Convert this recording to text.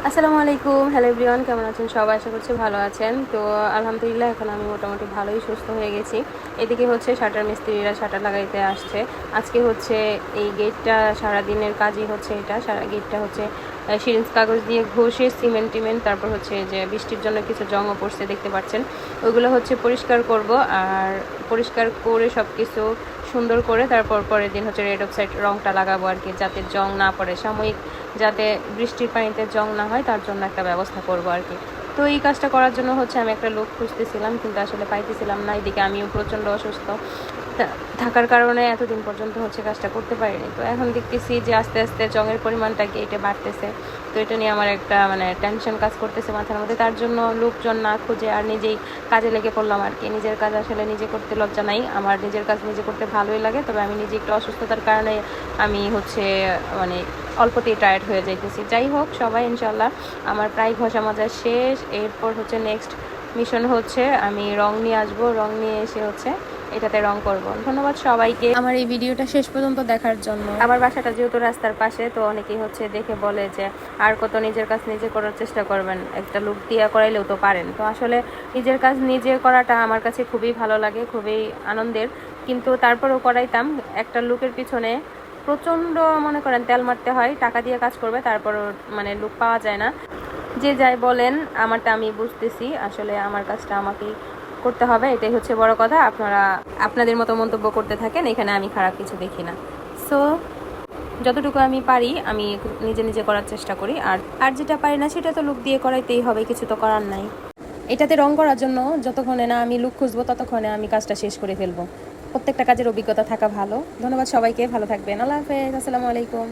আসসালামু আলাইকুম, hello everyone, কেমন আছেন সবাই? আশা করছি ভালো আছেন। তো আলহামদুলিল্লাহ এখন আমি মোটামুটি ভালোই সুস্থ হয়ে গেছি। এদিকে হচ্ছে শাটার মিস্ত্রিরা শাটার লাগাইতে আসছে। আজকে হচ্ছে এই গেটটা সারাদিনের কাজই হচ্ছে এটা। সারা গেটটা হচ্ছে সিরিঞ্জ কাগজ দিয়ে ঘষে সিমেন্ট তারপর হচ্ছে যে বৃষ্টির জন্য কিছু জংও পড়ছে দেখতে পাচ্ছেন, ওইগুলো হচ্ছে পরিষ্কার করব। আর পরিষ্কার করে সব কিছু সুন্দর করে তারপর পরের দিন হচ্ছে রেড অক্সাইড রংটা লাগাবো আর কি, যাতে জং না পড়ে, সাময়িক যাতে বৃষ্টির পানিতে জং না হয় তার জন্য একটা ব্যবস্থা করব আর কি। তো এই কাজটা করার জন্য হচ্ছে আমি একটা লোক খুঁজতেছিলাম, কিন্তু আসলে পাইতেছিলাম না। এদিকে আমিও প্রচণ্ড অসুস্থ থাকার কারণে এতদিন পর্যন্ত হচ্ছে কাজটা করতে পারিনি। তো এখন দেখতেছি যে আস্তে আস্তে জংয়ের পরিমাণটা গেটে বাড়তেছে। তো এটা নিয়ে আমার একটা টেনশন কাজ করতেছে মাথার মধ্যে। তার জন্য লোকজন না খুঁজে আর নিজেই কাজে লেগে পড়লাম আর কি। নিজের কাজ আসলে নিজে করতে লজ্জা নাই, আমার নিজের কাজ নিজে করতে ভালোই লাগে। তবে আমি নিজে একটু অসুস্থতার কারণে আমি হচ্ছে মানে অল্পতেই টায়ার্ড হয়ে যাইতেছি। যাই হোক, সবাই ইনশাল্লাহ, আমার প্রায় ঘষা মাজা শেষ। এরপর হচ্ছে নেক্সট মিশন হচ্ছে আমি রং নিয়ে আসবো, রং নিয়ে এসে হচ্ছে এটাতে রং করব। ধন্যবাদ সবাইকে আমার এই ভিডিওটা শেষ পর্যন্ত দেখার জন্য। আমার বাসাটা যেহেতু রাস্তার পাশে, তো অনেকেই হচ্ছে দেখে বলে যে আর কত নিজের কাজ নিজে করার চেষ্টা করবেন, একটা লুক দিয়ে করাইলেও তো পারেন। তো আসলে নিজের কাজ নিজে করাটা আমার কাছে খুবই ভালো লাগে, খুবই আনন্দের। কিন্তু তারপরেও করাইতাম, একটা লুকের পিছনে প্রচণ্ড মনে করেন তেল মারতে হয়, টাকা দিয়ে কাজ করবে তারপরও লুক পাওয়া যায় না। যে যাই বলেন, আমারটা আমি বুঝতেছি, আসলে আমার কাজটা আমাকেই করতে হবে, এটাই হচ্ছে বড় কথা। আপনারা আপনাদের মতো মন্তব্য করতে থাকেন, এখানে আমি খারাপ কিছু দেখি না। সো যতটুকু আমি পারি আমি নিজে নিজে করার চেষ্টা করি, আর আর যেটা পারি না সেটা তো লুক দিয়ে করাইতেই হবে, কিছু তো করার নাই। এটাতে রং করার জন্য যতক্ষণে না আমি লুক খুঁজবো ততক্ষণে আমি কাজটা শেষ করে ফেলবো। প্রত্যেকটা কাজের অভিজ্ঞতা থাকা ভালো। ধন্যবাদ সবাইকে, ভালো থাকবেন। আল্লাহ হাফেজ, আসসালামু আলাইকুম।